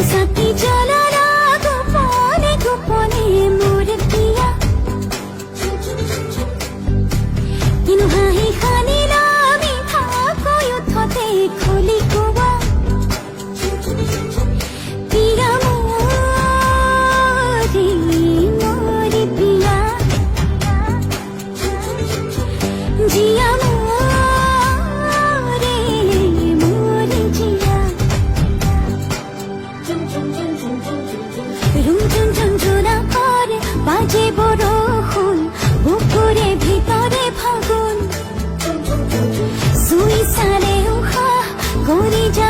সাথী চলারা গোপনে গোপনে মোর প্রিয়া কিনু হাহি খানিলা মিঠা কয়ুথতে খলি কুয়া প্রিয়া মোরি মোরি প্রিয়া জিয়া মোরে মোরে জিয়া রুমঝুম ঝুনঝুনা পরে বাজে বরষুণ বুকুরে ভিতরে ফাগুন সুই সারে উহা গড়ি যা